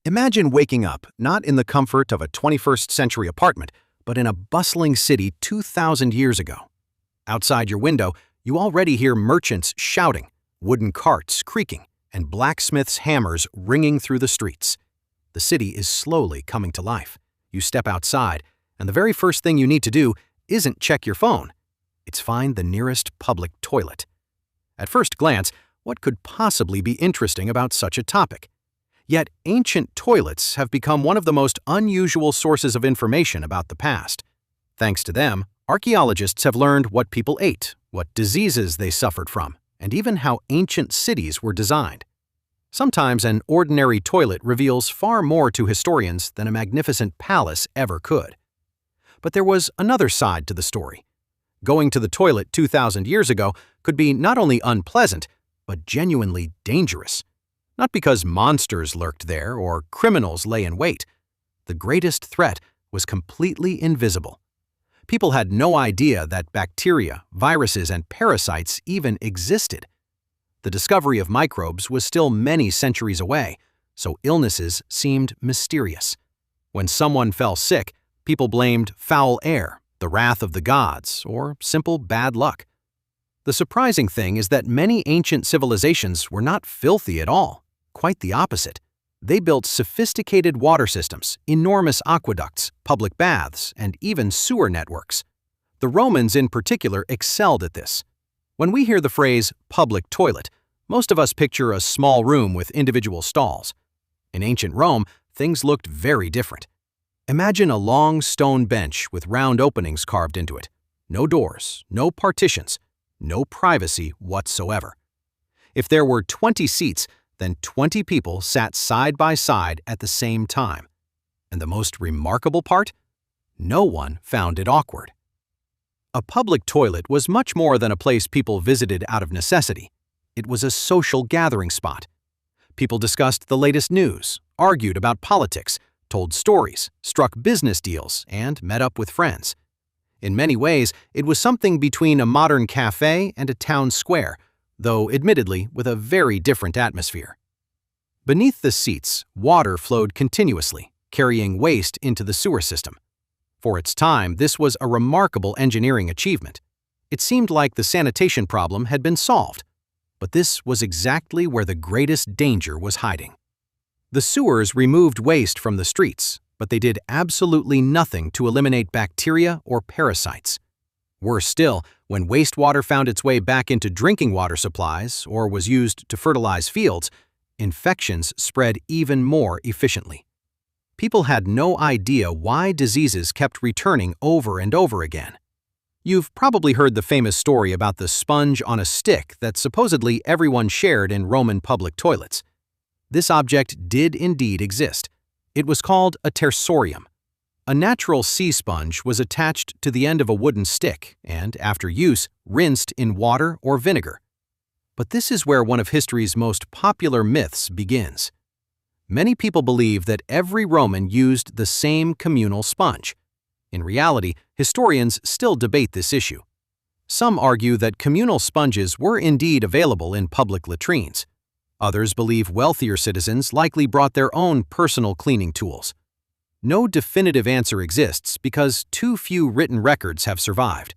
Imagine waking up not in the comfort of a 21st century apartment, but in a bustling city 2,000 years ago. Outside your window, you already hear merchants shouting, wooden carts creaking, and blacksmiths' hammers ringing through the streets. The city is slowly coming to life. You step outside, and the very first thing you need to do isn't check your phone. It's find the nearest public toilet. At first glance, what could possibly be interesting about such a topic? Yet ancient toilets have become one of the most unusual sources of information about the past. Thanks to them, archaeologists have learned what people ate, what diseases they suffered from, and even how ancient cities were designed. Sometimes an ordinary toilet reveals far more to historians than a magnificent palace ever could. But there was another side to the story. Going to the toilet 2,000 years ago could be not only unpleasant, but genuinely dangerous. Not because monsters lurked there or criminals lay in wait. The greatest threat was completely invisible. People had no idea that bacteria, viruses, and parasites even existed. The discovery of microbes was still many centuries away, so illnesses seemed mysterious. When someone fell sick, people blamed foul air, the wrath of the gods, or simple bad luck. The surprising thing is that many ancient civilizations were not filthy at all. Quite the opposite. They built sophisticated water systems, enormous aqueducts, public baths, and even sewer networks. The Romans in particular excelled at this. When we hear the phrase public toilet, most of us picture a small room with individual stalls. In ancient Rome, things looked very different. Imagine a long stone bench with round openings carved into it. No doors, no partitions, no privacy whatsoever. If there were 20 seats, then 20 people sat side by side at the same time. And the most remarkable part? No one found it awkward. A public toilet was much more than a place people visited out of necessity. It was a social gathering spot. People discussed the latest news, argued about politics, told stories, struck business deals, and met up with friends. In many ways, it was something between a modern cafe and a town square, though admittedly with a very different atmosphere. Beneath the seats, water flowed continuously, carrying waste into the sewer system. For its time, this was a remarkable engineering achievement. It seemed like the sanitation problem had been solved. But this was exactly where the greatest danger was hiding. The sewers removed waste from the streets, but they did absolutely nothing to eliminate bacteria or parasites. Worse still, when wastewater found its way back into drinking water supplies or was used to fertilize fields, infections spread even more efficiently. People had no idea why diseases kept returning over and over again. You've probably heard the famous story about the sponge on a stick that supposedly everyone shared in Roman public toilets. This object did indeed exist. It was called a tersorium. A natural sea sponge was attached to the end of a wooden stick and, after use, rinsed in water or vinegar. But this is where one of history's most popular myths begins. Many people believe that every Roman used the same communal sponge. In reality, historians still debate this issue. Some argue that communal sponges were indeed available in public latrines. Others believe wealthier citizens likely brought their own personal cleaning tools. No definitive answer exists because too few written records have survived.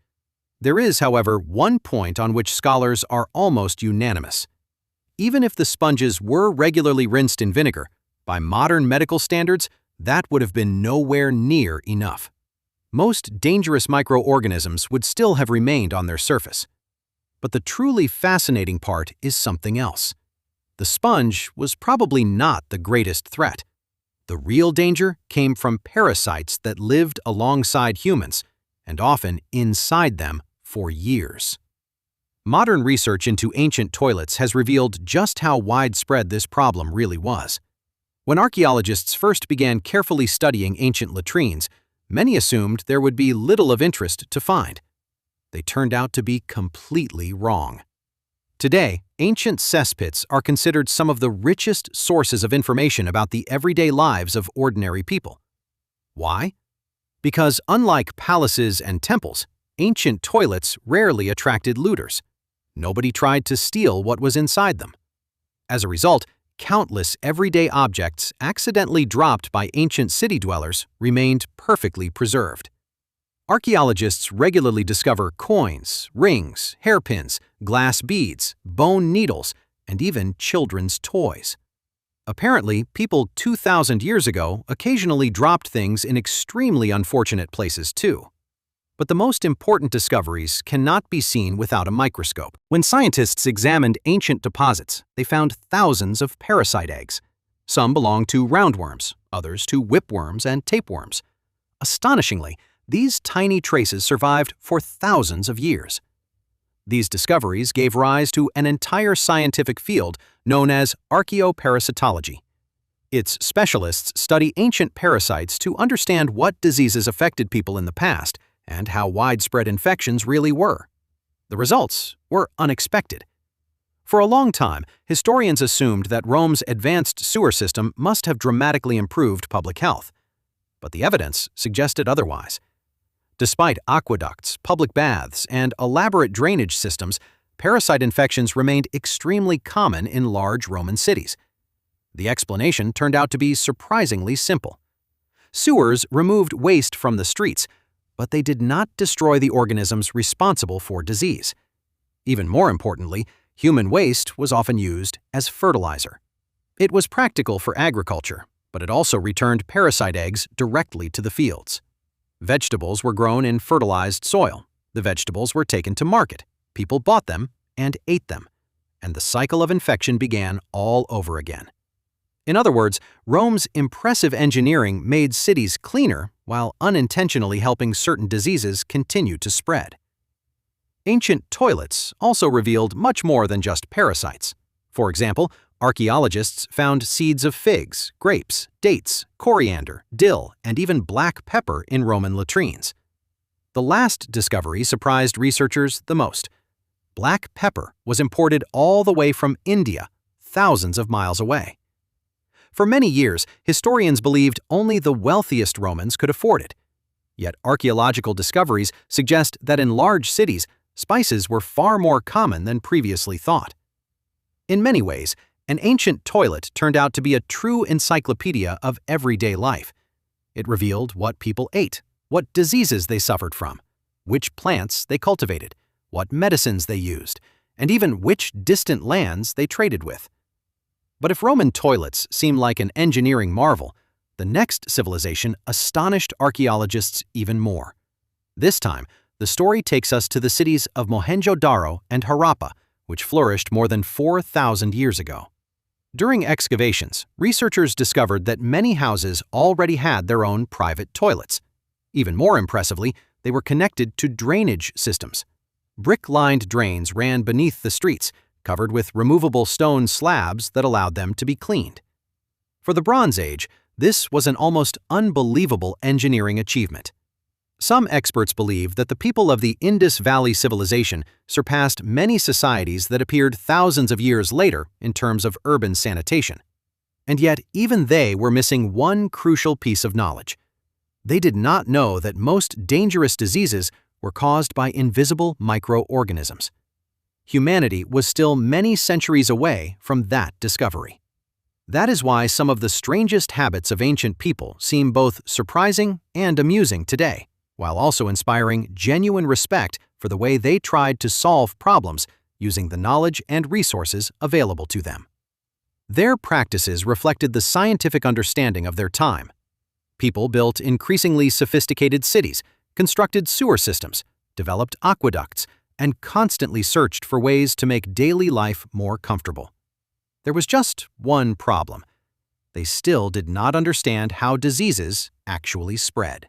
There is, however, one point on which scholars are almost unanimous. Even if the sponges were regularly rinsed in vinegar, by modern medical standards, that would have been nowhere near enough. Most dangerous microorganisms would still have remained on their surface. But the truly fascinating part is something else. The sponge was probably not the greatest threat. The real danger came from parasites that lived alongside humans, and often inside them for years. Modern research into ancient toilets has revealed just how widespread this problem really was. When archaeologists first began carefully studying ancient latrines, many assumed there would be little of interest to find. They turned out to be completely wrong. Today, ancient cesspits are considered some of the richest sources of information about the everyday lives of ordinary people. Why? Because unlike palaces and temples, ancient toilets rarely attracted looters. Nobody tried to steal what was inside them. As a result, countless everyday objects accidentally dropped by ancient city dwellers remained perfectly preserved. Archaeologists regularly discover coins, rings, hairpins, glass beads, bone needles, and even children's toys. Apparently, people 2,000 years ago occasionally dropped things in extremely unfortunate places too. But the most important discoveries cannot be seen without a microscope. When scientists examined ancient deposits, they found thousands of parasite eggs. Some belonged to roundworms, others to whipworms and tapeworms. Astonishingly, these tiny traces survived for thousands of years. These discoveries gave rise to an entire scientific field known as archaeoparasitology. Its specialists study ancient parasites to understand what diseases affected people in the past and how widespread infections really were. The results were unexpected. For a long time, historians assumed that Rome's advanced sewer system must have dramatically improved public health. But the evidence suggested otherwise. Despite aqueducts, public baths, and elaborate drainage systems, parasite infections remained extremely common in large Roman cities. The explanation turned out to be surprisingly simple. Sewers removed waste from the streets, but they did not destroy the organisms responsible for disease. Even more importantly, human waste was often used as fertilizer. It was practical for agriculture, but it also returned parasite eggs directly to the fields. Vegetables were grown in fertilized soil. The vegetables were taken to market. People bought them and ate them. And the cycle of infection began all over again. In other words, Rome's impressive engineering made cities cleaner while unintentionally helping certain diseases continue to spread. Ancient toilets also revealed much more than just parasites. For example, archaeologists found seeds of figs, grapes, dates, coriander, dill, and even black pepper in Roman latrines. The last discovery surprised researchers the most. Black pepper was imported all the way from India, thousands of miles away. For many years, historians believed only the wealthiest Romans could afford it. Yet archaeological discoveries suggest that in large cities, spices were far more common than previously thought. In many ways, an ancient toilet turned out to be a true encyclopedia of everyday life. It revealed what people ate, what diseases they suffered from, which plants they cultivated, what medicines they used, and even which distant lands they traded with. But if Roman toilets seem like an engineering marvel, the next civilization astonished archaeologists even more. This time, the story takes us to the cities of Mohenjo-Daro and Harappa, which flourished more than 4,000 years ago. During excavations, researchers discovered that many houses already had their own private toilets. Even more impressively, they were connected to drainage systems. Brick-lined drains ran beneath the streets, covered with removable stone slabs that allowed them to be cleaned. For the Bronze Age, this was an almost unbelievable engineering achievement. Some experts believe that the people of the Indus Valley civilization surpassed many societies that appeared thousands of years later in terms of urban sanitation. And yet, even they were missing one crucial piece of knowledge. They did not know that most dangerous diseases were caused by invisible microorganisms. Humanity was still many centuries away from that discovery. That is why some of the strangest habits of ancient people seem both surprising and amusing today, while also inspiring genuine respect for the way they tried to solve problems using the knowledge and resources available to them. Their practices reflected the scientific understanding of their time. People built increasingly sophisticated cities, constructed sewer systems, developed aqueducts, and constantly searched for ways to make daily life more comfortable. There was just one problem. They still did not understand how diseases actually spread.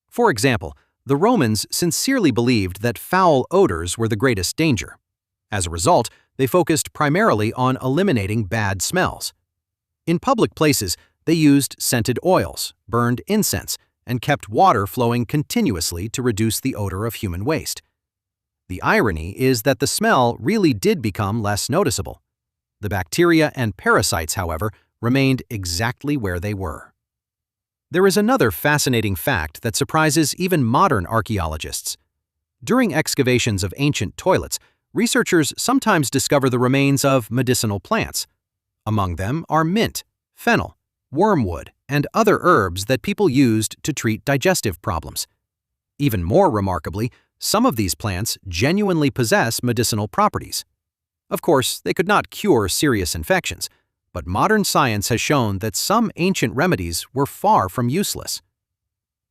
For example, the Romans sincerely believed that foul odors were the greatest danger. As a result, they focused primarily on eliminating bad smells. In public places, they used scented oils, burned incense, and kept water flowing continuously to reduce the odor of human waste. The irony is that the smell really did become less noticeable. The bacteria and parasites, however, remained exactly where they were. There is another fascinating fact that surprises even modern archaeologists. During excavations of ancient toilets, researchers sometimes discover the remains of medicinal plants. Among them are mint, fennel, wormwood, and other herbs that people used to treat digestive problems. Even more remarkably, some of these plants genuinely possess medicinal properties. Of course, they could not cure serious infections, but modern science has shown that some ancient remedies were far from useless.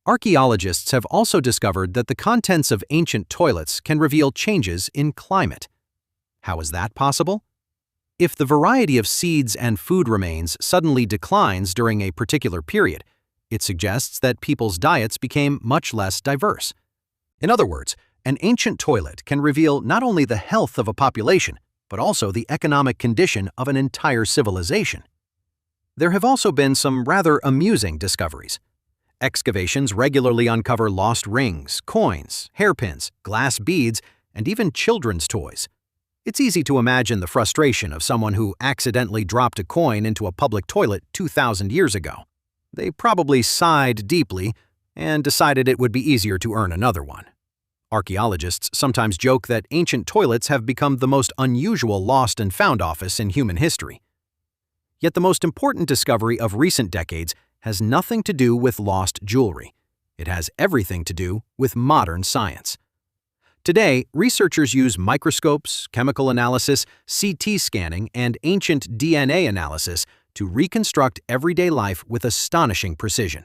Archaeologists have also discovered that the contents of ancient toilets can reveal changes in climate. How is that possible? If the variety of seeds and food remains suddenly declines during a particular period, it suggests that people's diets became much less diverse. In other words, an ancient toilet can reveal not only the health of a population, but also the economic condition of an entire civilization. There have also been some rather amusing discoveries. Excavations regularly uncover lost rings, coins, hairpins, glass beads, and even children's toys. It's easy to imagine the frustration of someone who accidentally dropped a coin into a public toilet 2,000 years ago. They probably sighed deeply and decided it would be easier to earn another one. Archaeologists sometimes joke that ancient toilets have become the most unusual lost and found office in human history. Yet the most important discovery of recent decades has nothing to do with lost jewelry. It has everything to do with modern science. Today, researchers use microscopes, chemical analysis, CT scanning, and ancient DNA analysis to reconstruct everyday life with astonishing precision.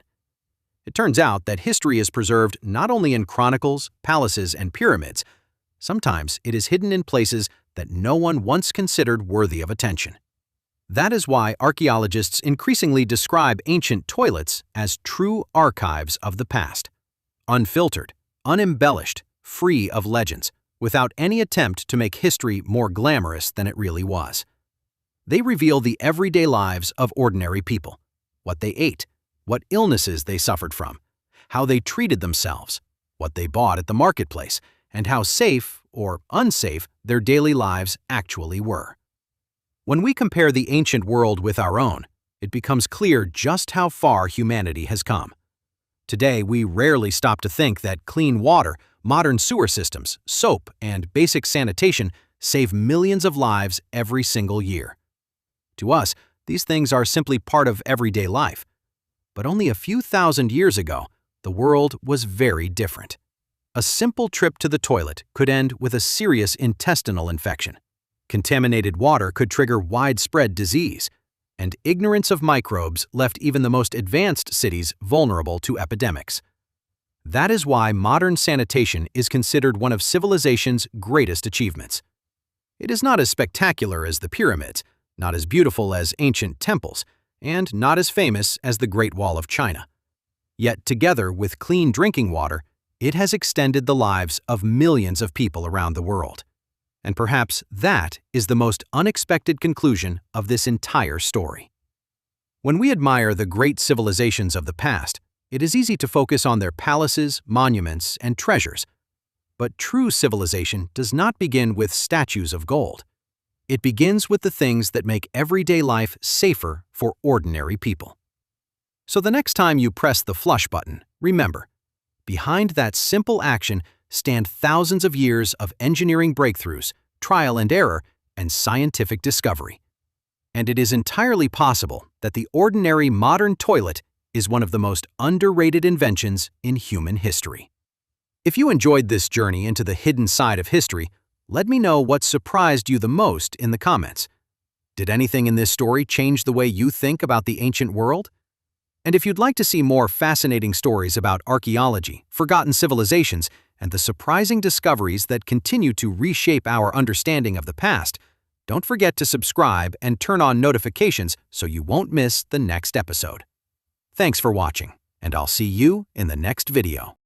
It turns out that history is preserved not only in chronicles, palaces, and pyramids. Sometimes it is hidden in places that no one once considered worthy of attention. That is why archaeologists increasingly describe ancient toilets as true archives of the past. Unfiltered, unembellished, free of legends, without any attempt to make history more glamorous than it really was. They reveal the everyday lives of ordinary people, what they ate, what illnesses they suffered from, how they treated themselves, what they bought at the marketplace, and how safe or unsafe their daily lives actually were. When we compare the ancient world with our own, it becomes clear just how far humanity has come. Today, we rarely stop to think that clean water, modern sewer systems, soap, and basic sanitation save millions of lives every single year. To us, these things are simply part of everyday life. But only a few thousand years ago, the world was very different. A simple trip to the toilet could end with a serious intestinal infection. Contaminated water could trigger widespread disease, and ignorance of microbes left even the most advanced cities vulnerable to epidemics. That is why modern sanitation is considered one of civilization's greatest achievements. It is not as spectacular as the pyramids, not as beautiful as ancient temples, and not as famous as the Great Wall of China. Yet together with clean drinking water, it has extended the lives of millions of people around the world. And perhaps that is the most unexpected conclusion of this entire story. When we admire the great civilizations of the past, it is easy to focus on their palaces, monuments, and treasures. But true civilization does not begin with statues of gold. It begins with the things that make everyday life safer for ordinary people. So the next time you press the flush button, remember, behind that simple action stand thousands of years of engineering breakthroughs, trial and error, and scientific discovery. And it is entirely possible that the ordinary modern toilet is one of the most underrated inventions in human history. If you enjoyed this journey into the hidden side of history, let me know what surprised you the most in the comments. Did anything in this story change the way you think about the ancient world? And if you'd like to see more fascinating stories about archaeology, forgotten civilizations, and the surprising discoveries that continue to reshape our understanding of the past, don't forget to subscribe and turn on notifications so you won't miss the next episode. Thanks for watching, and I'll see you in the next video.